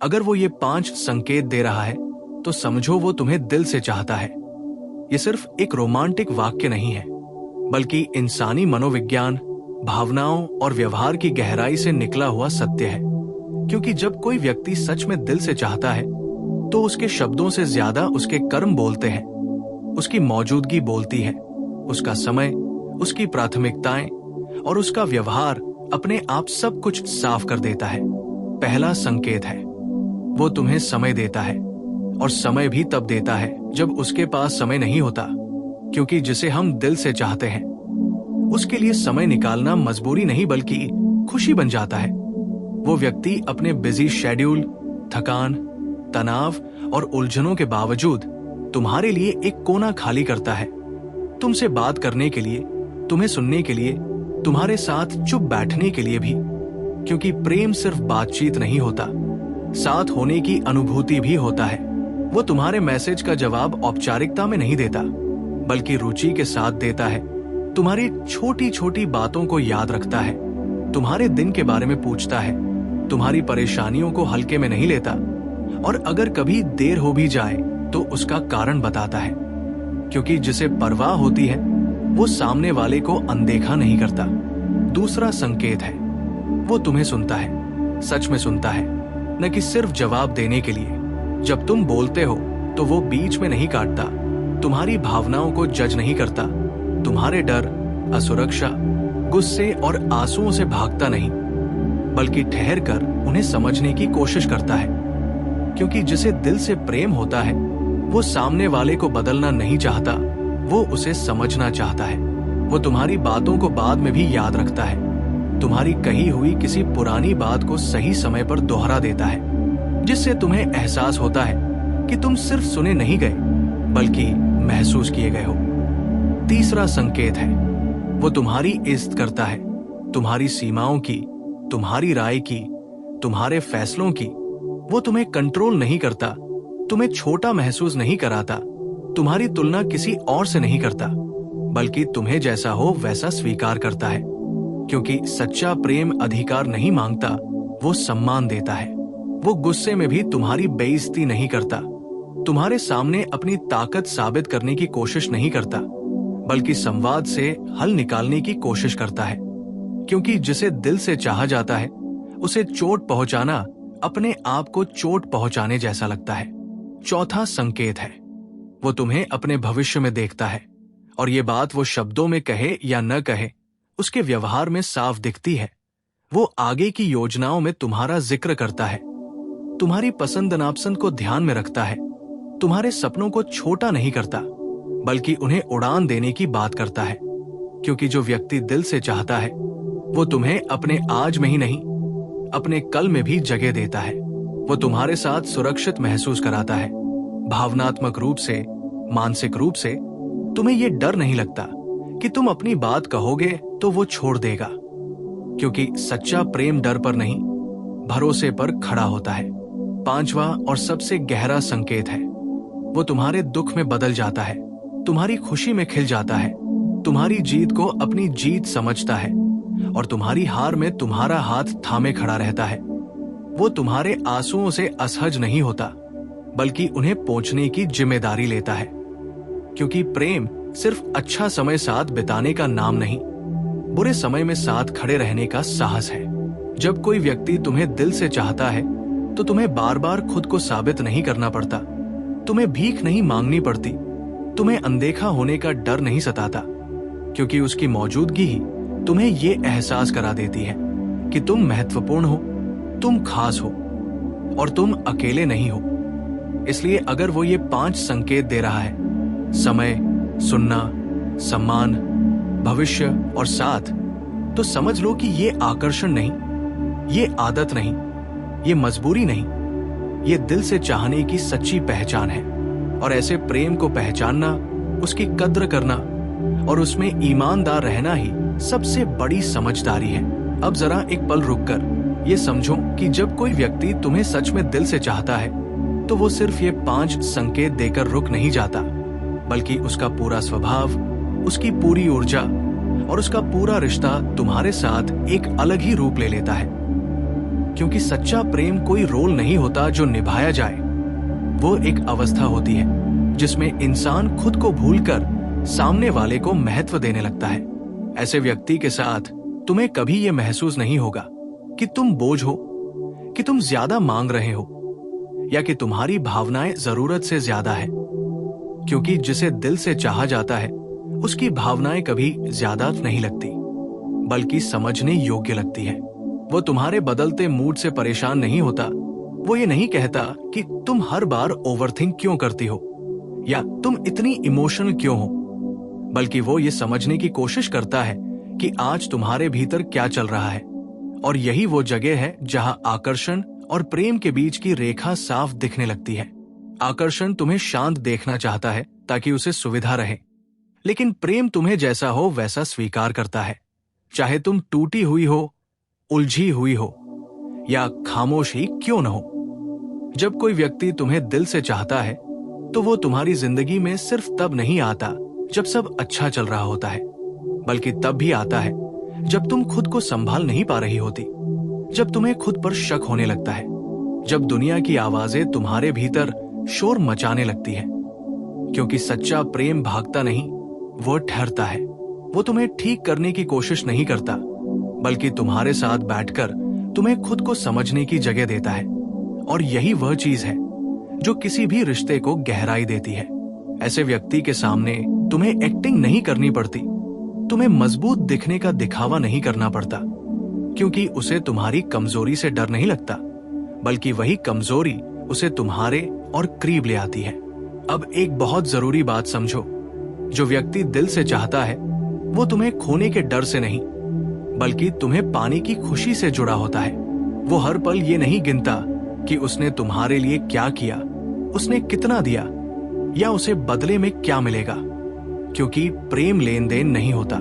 अगर वो ये 5 संकेत दे रहा है तो समझो वो तुम्हें दिल से चाहता है। ये सिर्फ एक रोमांटिक वाक्य नहीं है, बल्कि इंसानी मनोविज्ञान, भावनाओं और व्यवहार की गहराई से निकला हुआ सत्य है। क्योंकि जब कोई व्यक्ति सच में दिल से चाहता है तो उसके शब्दों से ज्यादा उसके कर्म बोलते हैं, उसकी मौजूदगी बोलती है, उसका समय, उसकी प्राथमिकताएं और उसका व्यवहार अपने आप सब कुछ साफ कर देता है। पहला संकेत है, वो तुम्हें समय देता है, और समय भी तब देता है जब उसके पास समय नहीं होता। क्योंकि जिसे हम दिल से चाहते हैं उसके लिए समय निकालना मजबूरी नहीं बल्कि खुशी बन जाता है। वो व्यक्ति अपने बिजी शेड्यूल, थकान, तनाव और उलझनों के बावजूद तुम्हारे लिए एक कोना खाली करता है, तुमसे बात करने के लिए, तुम्हें सुनने के लिए, तुम्हारे साथ चुप बैठने के लिए भी। क्योंकि प्रेम सिर्फ बातचीत नहीं होता, साथ होने की अनुभूति भी होता है। वो तुम्हारे मैसेज का जवाब औपचारिकता में नहीं देता, बल्कि रुचि के साथ देता है। तुम्हारी छोटी छोटी बातों को याद रखता है, तुम्हारे दिन के बारे में पूछता है, तुम्हारी परेशानियों को हल्के में नहीं लेता, और अगर कभी देर हो भी जाए तो उसका कारण बताता है। क्योंकि जिसे परवाह होती है वो सामने वाले को अनदेखा नहीं करता। दूसरा संकेत है, वो तुम्हें सुनता है, सच में सुनता है, न कि सिर्फ जवाब देने के लिए। जब तुम बोलते हो तो वो बीच में नहीं काटता, तुम्हारी भावनाओं को जज नहीं करता, तुम्हारे डर, असुरक्षा, गुस्से और आंसुओं से भागता नहीं, बल्कि ठहर कर उन्हें समझने की कोशिश करता है। क्योंकि जिसे दिल से प्रेम होता है वो सामने वाले को बदलना नहीं चाहता, वो उसे समझना चाहता है। वो तुम्हारी बातों को बाद में भी याद रखता है, तुम्हारी कही हुई किसी पुरानी बात को सही समय पर दोहरा देता है, जिससे तुम्हें एहसास होता है कि तुम सिर्फ सुने नहीं गए बल्कि महसूस किए गए हो। तीसरा संकेत है, वो तुम्हारी इज्जत करता है, तुम्हारी सीमाओं की, तुम्हारी राय की, तुम्हारे फैसलों की। वो तुम्हें कंट्रोल नहीं करता, तुम्हें छोटा महसूस नहीं कराता, तुम्हारी तुलना किसी और से नहीं करता, बल्कि तुम्हें जैसा हो वैसा स्वीकार करता है। क्योंकि सच्चा प्रेम अधिकार नहीं मांगता, वो सम्मान देता है। वो गुस्से में भी तुम्हारी बेइज्जती नहीं करता, तुम्हारे सामने अपनी ताकत साबित करने की कोशिश नहीं करता, बल्कि संवाद से हल निकालने की कोशिश करता है। क्योंकि जिसे दिल से चाहा जाता है उसे चोट पहुंचाना अपने आप को चोट पहुंचाने जैसा लगता है। चौथा संकेत है, वो तुम्हें अपने भविष्य में देखता है, और ये बात वो शब्दों में कहे या न कहे, उसके व्यवहार में साफ दिखती है। वो आगे की योजनाओं में तुम्हारा जिक्र करता है, तुम्हारी पसंद नापसंद को ध्यान में रखता है, तुम्हारे सपनों को छोटा नहीं करता, बल्कि उन्हें उड़ान देने की बात करता है। क्योंकि जो व्यक्ति दिल से चाहता है वो तुम्हें अपने आज में ही नहीं, अपने कल में भी जगह देता है। वो तुम्हारे साथ सुरक्षित महसूस कराता है, भावनात्मक रूप से, मानसिक रूप से। तुम्हें ये डर नहीं लगता कि तुम अपनी बात कहोगे तो वो छोड़ देगा। क्योंकि सच्चा प्रेम डर पर नहीं, भरोसे पर खड़ा होता है। पांचवा और सबसे गहरा संकेत है, वो तुम्हारे दुख में बदल जाता है, तुम्हारी खुशी में खिल जाता है, तुम्हारी जीत को अपनी जीत समझता है, और तुम्हारी हार में तुम्हारा हाथ थामे खड़ा रहता है। वो तुम्हारे आंसुओं से असहज नहीं होता, बल्कि उन्हें पोंछने की जिम्मेदारी लेता है। क्योंकि प्रेम सिर्फ अच्छा समय साथ बिताने का नाम नहीं, बुरे समय में साथ खड़े रहने का साहस है। जब कोई व्यक्ति तुम्हें दिल से चाहता है तो तुम्हें बार बार खुद को साबित नहीं करना पड़ता, तुम्हें भीख नहीं मांगनी पड़ती, तुम्हें अनदेखा होने का डर नहीं सताता। क्योंकि उसकी मौजूदगी ही तुम्हें ये एहसास करा देती है कि तुम महत्वपूर्ण हो, तुम खास हो, और तुम अकेले नहीं हो। इसलिए अगर वो ये 5 संकेत दे रहा है, समय, सुनना, सम्मान, भविष्य और साथ, तो समझ लो कि ये आकर्षण नहीं, ये आदत नहीं, ये मजबूरी नहीं, ये दिल से चाहने की सच्ची पहचान है। और ऐसे प्रेम को पहचानना, उसकी कद्र करना और उसमें ईमानदार रहना ही सबसे बड़ी समझदारी है। अब जरा एक पल रुककर ये समझो कि जब कोई व्यक्ति तुम्हें सच में दिल से चाहता है तो वो सिर्फ ये 5 संकेत देकर रुक नहीं जाता, बल्कि उसका पूरा स्वभाव, उसकी पूरी ऊर्जा और उसका पूरा रिश्ता तुम्हारे साथ एक अलग ही रूप ले लेता है। क्योंकि सच्चा प्रेम कोई रोल नहीं होता जो निभाया जाए, वो एक अवस्था होती है जिसमें इंसान खुद को भूलकर सामने वाले को महत्व देने लगता है। ऐसे व्यक्ति के साथ तुम्हें कभी यह महसूस नहीं होगा कि तुम बोझ हो, कि तुम ज्यादा मांग रहे हो, या कि तुम्हारी भावनाएं जरूरत से ज्यादा है, क्योंकि जिसे दिल से चाहा जाता है उसकी भावनाएं कभी ज्यादा नहीं लगती, बल्कि समझने योग्य लगती है। वो तुम्हारे बदलते मूड से परेशान नहीं होता। वो ये नहीं कहता कि तुम हर बार ओवरथिंक क्यों करती हो या तुम इतनी इमोशनल क्यों हो, बल्कि वो ये समझने की कोशिश करता है कि आज तुम्हारे भीतर क्या चल रहा है। और यही वो जगह है जहां आकर्षण और प्रेम के बीच की रेखा साफ दिखने लगती है। आकर्षण तुम्हें शांत देखना चाहता है ताकि उसे सुविधा रहे, लेकिन प्रेम तुम्हें जैसा हो वैसा स्वीकार करता है, चाहे तुम टूटी हुई हो, उलझी हुई हो या खामोश ही क्यों न हो। जब कोई व्यक्ति तुम्हें दिल से चाहता है तो वो तुम्हारी जिंदगी में सिर्फ तब नहीं आता जब सब अच्छा चल रहा होता है, बल्कि तब भी आता है जब तुम खुद को संभाल नहीं पा रही होती, जब तुम्हें खुद पर शक होने लगता है, जब दुनिया की आवाजें तुम्हारे भीतर शोर मचाने लगती हैं। क्योंकि सच्चा प्रेम भागता नहीं, वो ठहरता है। वो तुम्हें ठीक करने की कोशिश नहीं करता, बल्कि तुम्हारे साथ बैठकर तुम्हें खुद को समझने की जगह देता है। और यही वह चीज है जो किसी भी रिश्ते को गहराई देती है। ऐसे व्यक्ति के सामने तुम्हें एक्टिंग नहीं करनी पड़ती, तुम्हें मजबूत दिखने का दिखावा नहीं करना पड़ता, क्योंकि उसे तुम्हारी कमजोरी से डर नहीं लगता, बल्कि वही कमजोरी उसे तुम्हारे और करीब ले आती है। अब एक बहुत जरूरी बात समझो, जो व्यक्ति दिल से चाहता है वो तुम्हें खोने के डर से नहीं, बल्कि तुम्हें पाने की खुशी से जुड़ा होता है। वो हर पल ये नहीं गिनता कि उसने तुम्हारे लिए क्या किया, उसने कितना दिया या उसे बदले में क्या मिलेगा, क्योंकि प्रेम लेन देन नहीं होता।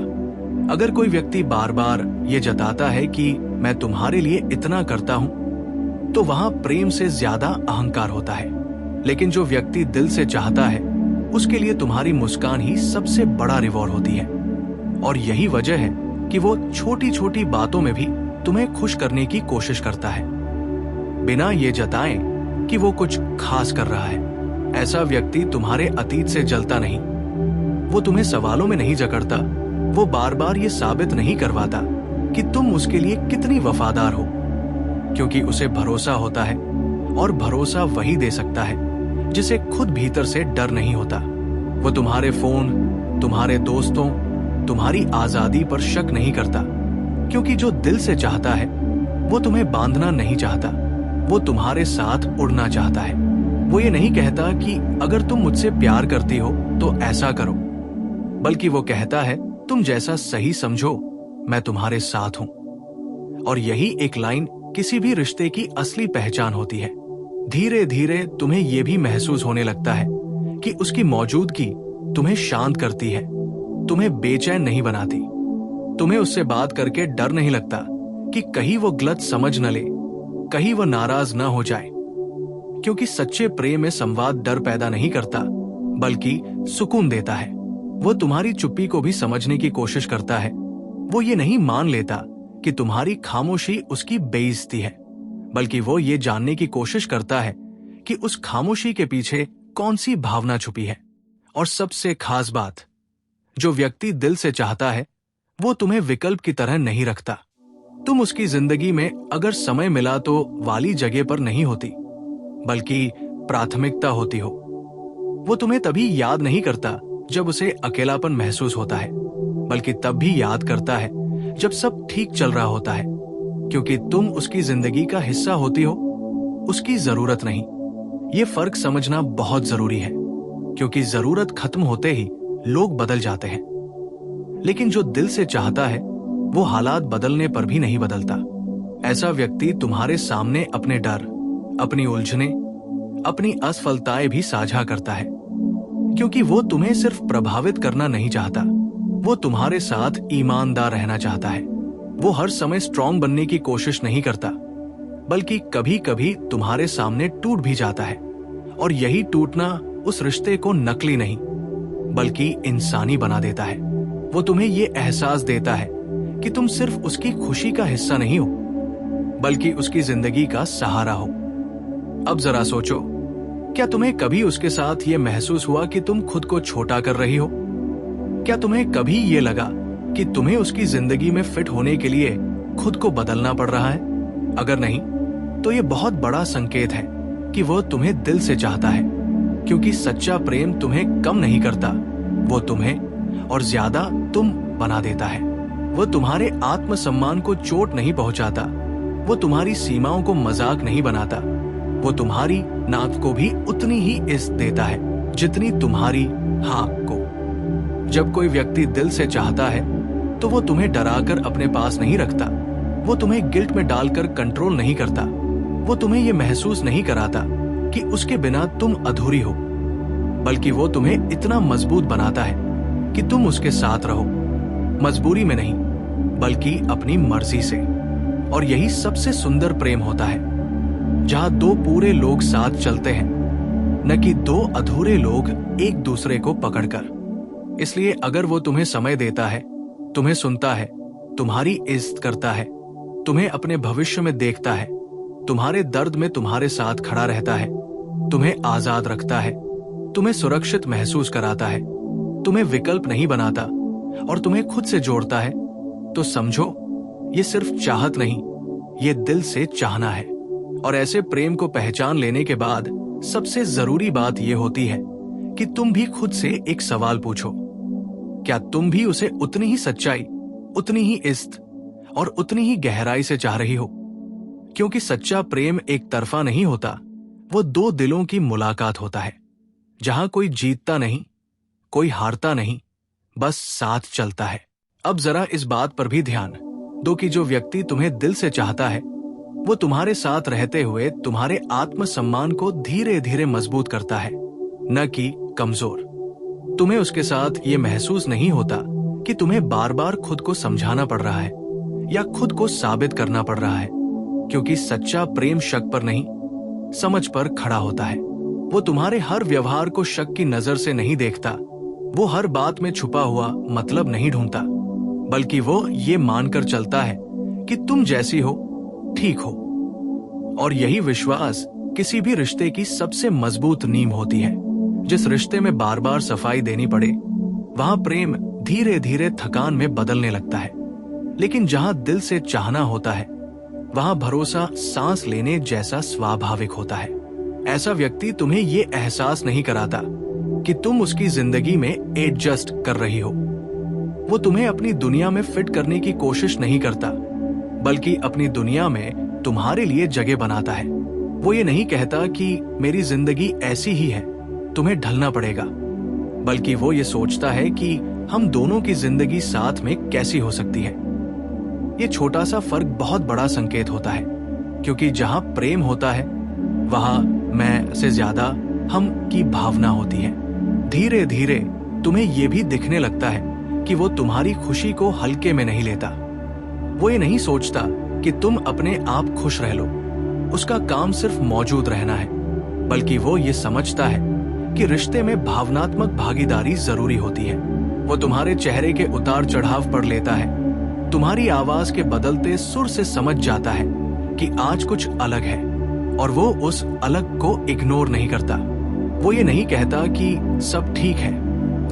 अगर कोई व्यक्ति बार बार ये जताता है कि मैं तुम्हारे लिए इतना करता हूं, तो वहां प्रेम से ज्यादा अहंकार होता है। लेकिन जो व्यक्ति दिल से चाहता है उसके लिए तुम्हारी मुस्कान ही सबसे बड़ा रिवॉर्ड होती है। और यही वजह है कि वो छोटी छोटी बातों में भी तुम्हें खुश करने की कोशिश करता है, बिना ये जताएं कि वो कुछ खास कर रहा है। ऐसा व्यक्ति तुम्हारे अतीत से जलता नहीं, वो तुम्हें सवालों में नहीं जकड़ता, वो बार बार ये साबित नहीं करवाता कि तुम उसके लिए कितनी वफादार हो, क्योंकि उसे भरोसा होता है, और भरोसा वही दे सकता है जिसे खुद भीतर से डर नहीं होता। वो तुम्हारे फोन, तुम्हारे दोस्तों, तुम्हारी आजादी पर शक नहीं करता, क्योंकि जो दिल से चाहता है वो तुम्हें बांधना नहीं चाहता, वो तुम्हारे साथ उड़ना चाहता है। वो ये नहीं कहता कि अगर तुम मुझसे प्यार करती हो तो ऐसा करो, बल्कि वो कहता है तुम जैसा सही समझो मैं तुम्हारे साथ हूं। और यही एक लाइन किसी भी रिश्ते की असली पहचान होती है। धीरे धीरे तुम्हें यह भी महसूस होने लगता है कि उसकी मौजूदगी तुम्हें शांत करती है, तुम्हें बेचैन नहीं बनाती। तुम्हें उससे बात करके डर नहीं लगता कि कहीं वो गलत समझ न ले, कहीं वो नाराज न हो जाए, क्योंकि सच्चे प्रेम में संवाद डर पैदा नहीं करता, बल्कि सुकून देता है। वो तुम्हारी चुप्पी को भी समझने की कोशिश करता है। वो ये नहीं मान लेता कि तुम्हारी खामोशी उसकी बेइज्जती है, बल्कि वो ये जानने की कोशिश करता है कि उस खामोशी के पीछे कौन सी भावना छुपी है। और सबसे खास बात, जो व्यक्ति दिल से चाहता है वो तुम्हें विकल्प की तरह नहीं रखता। तुम उसकी जिंदगी में अगर समय मिला तो वाली जगह पर नहीं होती, बल्कि प्राथमिकता होती हो। वो तुम्हें तभी याद नहीं करता जब उसे अकेलापन महसूस होता है, बल्कि तब भी याद करता है जब सब ठीक चल रहा होता है, क्योंकि तुम उसकी जिंदगी का हिस्सा होती हो, उसकी जरूरत नहीं। ये फर्क समझना बहुत जरूरी है, क्योंकि जरूरत खत्म होते ही लोग बदल जाते हैं, लेकिन जो दिल से चाहता है वो हालात बदलने पर भी नहीं बदलता। ऐसा व्यक्ति तुम्हारे सामने अपने डर, अपनी उलझने, अपनी असफलताएं भी साझा करता है, क्योंकि वो तुम्हें सिर्फ प्रभावित करना नहीं चाहता, वो तुम्हारे साथ ईमानदार रहना चाहता है। वो हर समय स्ट्रांग बनने की कोशिश नहीं करता, बल्कि कभी कभी तुम्हारे सामने टूट भी जाता है। और यही टूटना उस रिश्ते को नकली नहीं, बल्कि इंसानी बना देता है। वो तुम्हें ये एहसास देता है कि तुम सिर्फ उसकी खुशी का हिस्सा नहीं हो, बल्कि उसकी जिंदगी का सहारा हो। अब जरा सोचो, क्या तुम्हें कभी उसके साथ ये महसूस हुआ कि तुम खुद को छोटा कर रही हो? क्या तुम्हें कभी ये लगा कि तुम्हें उसकी जिंदगी में फिट होने के लिए खुद को बदलना पड़ रहा है? अगर नहीं, तो ये बहुत बड़ा संकेत है कि वह तुम्हें दिल से चाहता है, क्योंकि सच्चा प्रेम तुम्हें कम नहीं करता, वो तुम्हें और ज्यादा तुम बना देता है। वो तुम्हारे आत्मसम्मान को चोट नहीं पहुंचाता, वो तुम्हारी सीमाओं को मजाक नहीं बनाता, वो तुम्हारी नाक को भी उतनी ही इज्जत देता है जितनी तुम्हारी हाँक को। जब कोई व्यक्ति दिल से चाहता है तो वो तुम्हें डराकर अपने पास नहीं रखता, वो तुम्हें गिल्ट में डालकर कंट्रोल नहीं करता, वो तुम्हें ये महसूस नहीं कराता कि उसके बिना तुम अधूरी हो, बल्कि वो तुम्हें इतना मजबूत बनाता है कि तुम उसके साथ रहो, मजबूरी में नहीं बल्कि अपनी मर्जी से। और यही सबसे सुंदर प्रेम होता है, जहां दो पूरे लोग साथ चलते हैं, न कि दो अधूरे लोग एक दूसरे को पकड़कर। इसलिए अगर वो तुम्हें समय देता है, तुम्हें सुनता है, तुम्हारी इज्जत करता है, तुम्हें अपने भविष्य में देखता है, तुम्हारे दर्द में तुम्हारे साथ खड़ा रहता है, तुम्हें आजाद रखता है, तुम्हें सुरक्षित महसूस कराता है, तुम्हें विकल्प नहीं बनाता और तुम्हें खुद से जोड़ता है, तो समझो ये सिर्फ चाहत नहीं, ये दिल से चाहना है। और ऐसे प्रेम को पहचान लेने के बाद सबसे जरूरी बात यह होती है कि तुम भी खुद से एक सवाल पूछो, क्या तुम भी उसे उतनी ही सच्चाई, उतनी ही इज्जत और उतनी ही गहराई से चाह रही हो? क्योंकि सच्चा प्रेम एक तरफा नहीं होता, वो दो दिलों की मुलाकात होता है, जहां कोई जीतता नहीं, कोई हारता नहीं, बस साथ चलता है। अब जरा इस बात पर भी ध्यान दो कि जो व्यक्ति तुम्हें दिल से चाहता है, वो तुम्हारे साथ रहते हुए तुम्हारे आत्मसम्मान को धीरे धीरे मजबूत करता है, न कि कमजोर। तुम्हें उसके साथ ये महसूस नहीं होता कि तुम्हें बार बार खुद को समझाना पड़ रहा है या खुद को साबित करना पड़ रहा है, क्योंकि सच्चा प्रेम शक पर नहीं, समझ पर खड़ा होता है। वो तुम्हारे हर व्यवहार को शक की नजर से नहीं देखता, वो हर बात में छुपा हुआ मतलब नहीं ढूंढता, बल्कि वो ये मानकर चलता है कि तुम जैसी हो ठीक हो। और यही विश्वास किसी भी रिश्ते की सबसे मजबूत नींव होती है। जिस रिश्ते में बार बार सफाई देनी पड़े, वहां प्रेम धीरे धीरे थकान में बदलने लगता है, लेकिन जहां दिल से चाहना होता है, वहां भरोसा सांस लेने जैसा स्वाभाविक होता है। ऐसा व्यक्ति तुम्हें ये एहसास नहीं कराता कि तुम उसकी जिंदगी में एडजस्ट कर रही हो। वो तुम्हें अपनी दुनिया में फिट करने की कोशिश नहीं करता, बल्कि अपनी दुनिया में तुम्हारे लिए जगह बनाता है। वो ये नहीं कहता कि मेरी जिंदगी ऐसी ही है, तुम्हें ढलना पड़ेगा, बल्कि वो ये सोचता है कि हम दोनों की जिंदगी साथ में कैसी हो सकती है। ये छोटा सा फर्क बहुत बड़ा संकेत होता है, क्योंकि जहां प्रेम होता है, वहां मैं से ज्यादा हम की भावना होती है। धीरे धीरे तुम्हें ये भी दिखने लगता है कि वो तुम्हारी खुशी को हल्के में नहीं लेता। वो ये नहीं सोचता कि तुम अपने आप खुश रह लो, उसका काम सिर्फ मौजूद रहना है, बल्कि वो ये समझता है कि रिश्ते में भावनात्मक भागीदारी जरूरी होती है। वो तुम्हारे चेहरे के उतार चढ़ाव पढ़ लेता है, तुम्हारी आवाज के बदलते सुर से समझ जाता है कि आज कुछ अलग है, और वो उस अलग को इग्नोर नहीं करता। वो ये नहीं कहता कि सब ठीक है,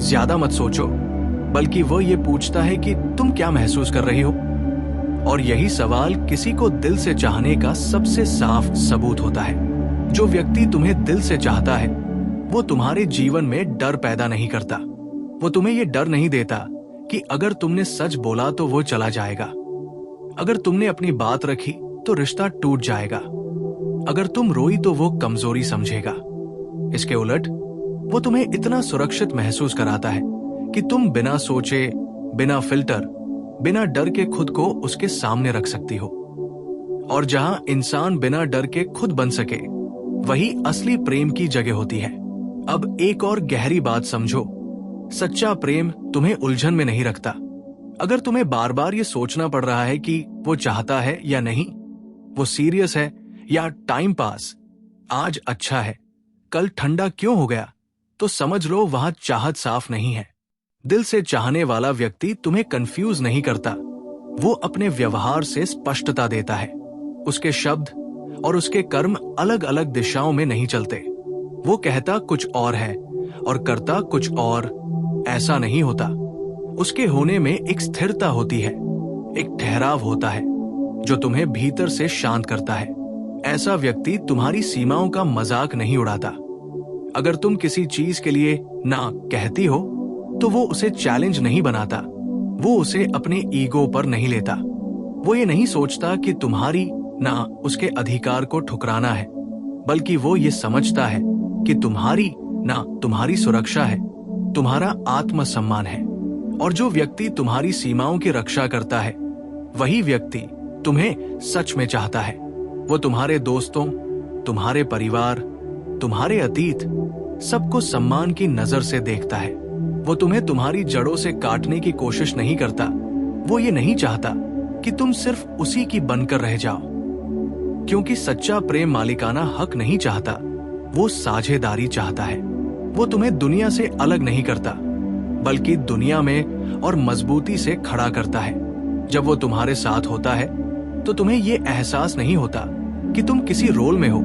ज्यादा मत सोचो, बल्कि वो ये पूछता है कि तुम क्या महसूस कर रही हो। और यही सवाल किसी को दिल से चाहने का सबसे साफ सबूत होता है। जो व्यक्ति तुम्हें दिल से चाहता है, वो तुम्हारे जीवन में डर पैदा नहीं करता। वो तुम्हें ये डर नहीं देता कि अगर तुमने सच बोला तो वो चला जाएगा, अगर तुमने अपनी बात रखी तो रिश्ता टूट जाएगा, अगर तुम रोई तो वो कमजोरी समझेगा। इसके उलट वो तुम्हें इतना सुरक्षित महसूस कराता है कि तुम बिना सोचे, बिना फिल्टर, बिना डर के खुद को उसके सामने रख सकती हो। और जहां इंसान बिना डर के खुद बन सके, वही असली प्रेम की जगह होती है। अब एक और गहरी बात समझो, सच्चा प्रेम तुम्हें उलझन में नहीं रखता। अगर तुम्हें बार बार ये सोचना पड़ रहा है कि वो चाहता है या नहीं, वो सीरियस है या टाइम पास, आज अच्छा है, कल ठंडा क्यों हो गया, तो समझ लो वहां चाहत साफ नहीं है। दिल से चाहने वाला व्यक्ति तुम्हें कंफ्यूज नहीं करता, वो अपने व्यवहार से स्पष्टता देता है। उसके शब्द और उसके कर्म अलग अलग दिशाओं में नहीं चलते। वो कहता कुछ और है और करता कुछ और। ऐसा नहीं होता। उसके होने में एक स्थिरता होती है, एक ठहराव होता है जो तुम्हें भीतर से शांत करता है। ऐसा व्यक्ति तुम्हारी सीमाओं का मजाक नहीं उड़ाता। अगर तुम किसी चीज के लिए ना कहती हो तो वो उसे चैलेंज नहीं बनाता। वो उसे अपने ईगो पर नहीं लेता। वो ये नहीं सोचता कि तुम्हारी ना उसके अधिकार को ठुकराना है, बल्कि वो ये समझता है कि तुम्हारी ना तुम्हारी सुरक्षा है, तुम्हारा आत्मसम्मान है। और जो व्यक्ति तुम्हारी सीमाओं की रक्षा करता है, वही व्यक्ति तुम्हें सच में चाहता है। वो तुम्हारे दोस्तों, तुम्हारे परिवार, तुम्हारे अतीत सबको सम्मान की नजर से देखता है। वो तुम्हें तुम्हारी जड़ों से काटने की कोशिश नहीं करता। वो ये नहीं चाहता कि तुम सिर्फ उसी की बनकर रह जाओ, क्योंकि सच्चा प्रेम मालिकाना हक नहीं चाहता, वो साझेदारी चाहता है। वो तुम्हें दुनिया से अलग नहीं करता, बल्कि दुनिया में और मजबूती से खड़ा करता है। जब वो तुम्हारे साथ होता है तो तुम्हें ये एहसास नहीं होता कि तुम किसी रोल में हो।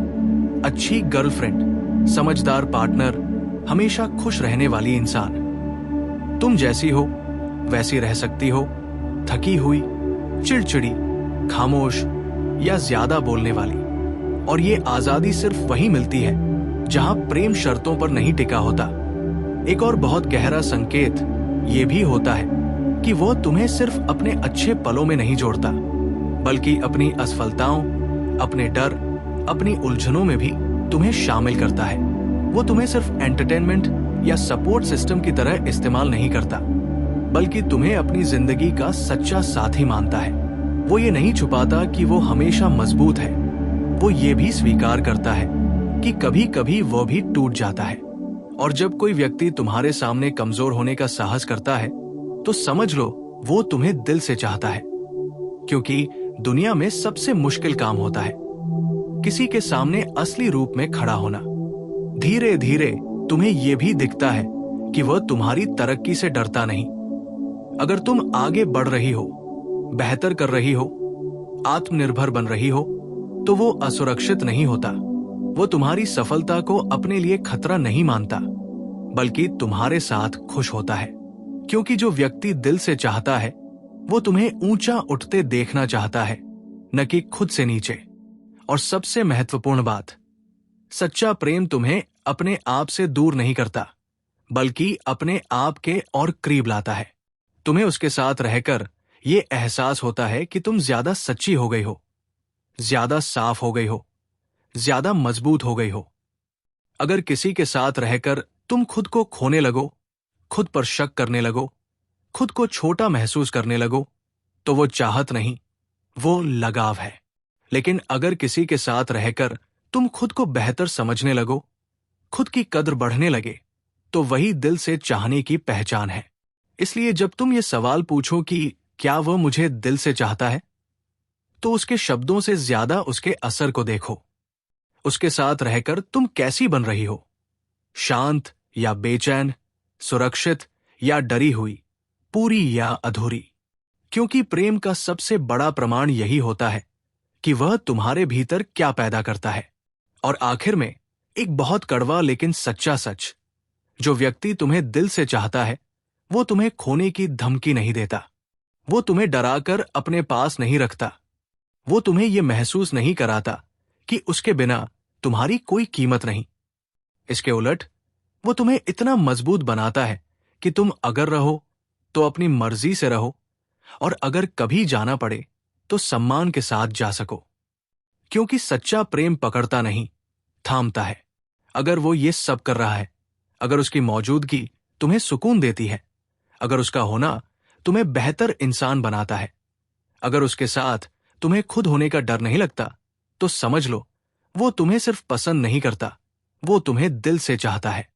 अच्छी गर्लफ्रेंड, समझदार पार्टनर, हमेशा खुश रहने वाली इंसान। तुम जैसी हो वैसी रह सकती हो, थकी हुई, चिड़चिड़ी, खामोश या ज्यादा बोलने वाली। और ये आजादी सिर्फ वहीं मिलती है जहां प्रेम शर्तों पर नहीं टिका होता। एक और बहुत गहरा संकेत ये भी होता है कि वो तुम्हें सिर्फ अपने अच्छे पलों में नहीं जोड़ता, बल्कि अपनी असफलताओं, अपने डर, अपनी उलझनों में भी तुम्हें शामिल करता है। वो तुम्हें सिर्फ एंटरटेनमेंट या सपोर्ट सिस्टम की तरह इस्तेमाल नहीं करता, बल्कि तुम्हें अपनी जिंदगी का सच्चा साथी मानता है। वो ये नहीं छुपाता कि वो हमेशा मजबूत है। वो ये भी स्वीकार करता है कि कभी कभी वो भी टूट जाता है। और जब कोई व्यक्ति तुम्हारे सामने कमजोर होने का साहस करता है तो समझ लो वो तुम्हें दिल से चाहता है, क्योंकि दुनिया में सबसे मुश्किल काम होता है किसी के सामने असली रूप में खड़ा होना। धीरे धीरे तुम्हें यह भी दिखता है कि वह तुम्हारी तरक्की से डरता नहीं। अगर तुम आगे बढ़ रही हो, बेहतर कर रही हो, आत्मनिर्भर बन रही हो, तो वो असुरक्षित नहीं होता। वो तुम्हारी सफलता को अपने लिए खतरा नहीं मानता, बल्कि तुम्हारे साथ खुश होता है। क्योंकि जो व्यक्ति दिल से चाहता है वो तुम्हें ऊंचा उठते देखना चाहता है, न कि खुद से नीचे। और सबसे महत्वपूर्ण बात, सच्चा प्रेम तुम्हें अपने आप से दूर नहीं करता, बल्कि अपने आप के और करीब लाता है। तुम्हें उसके साथ रहकर ये एहसास होता है कि तुम ज्यादा सच्ची हो गई हो, ज्यादा साफ हो गई हो, ज्यादा मजबूत हो गई हो। अगर किसी के साथ रहकर तुम खुद को खोने लगो, खुद पर शक करने लगो, खुद को छोटा महसूस करने लगो, तो वो चाहत नहीं, वो लगाव है। लेकिन अगर किसी के साथ रहकर तुम खुद को बेहतर समझने लगो, खुद की कद्र बढ़ने लगे, तो वही दिल से चाहने की पहचान है। इसलिए जब तुम ये सवाल पूछो कि क्या वह मुझे दिल से चाहता है, तो उसके शब्दों से ज्यादा उसके असर को देखो। उसके साथ रहकर तुम कैसी बन रही हो, शांत या बेचैन, सुरक्षित या डरी हुई, पूरी या अधूरी। क्योंकि प्रेम का सबसे बड़ा प्रमाण यही होता है कि वह तुम्हारे भीतर क्या पैदा करता है। और आखिर में एक बहुत कड़वा लेकिन सच्चा सच, जो व्यक्ति तुम्हें दिल से चाहता है वो तुम्हें खोने की धमकी नहीं देता। वो तुम्हें डराकर अपने पास नहीं रखता। वो तुम्हें यह महसूस नहीं कराता कि उसके बिना तुम्हारी कोई कीमत नहीं। इसके उलट वो तुम्हें इतना मजबूत बनाता है कि तुम अगर रहो तो अपनी मर्जी से रहो, और अगर कभी जाना पड़े तो सम्मान के साथ जा सको। क्योंकि सच्चा प्रेम पकड़ता नहीं, थामता है। अगर वो ये सब कर रहा है, अगर उसकी मौजूदगी तुम्हें सुकून देती है, अगर उसका होना तुम्हें बेहतर इंसान बनाता है, अगर उसके साथ तुम्हें खुद होने का डर नहीं लगता, तो समझ लो वो तुम्हें सिर्फ पसंद नहीं करता, वो तुम्हें दिल से चाहता है।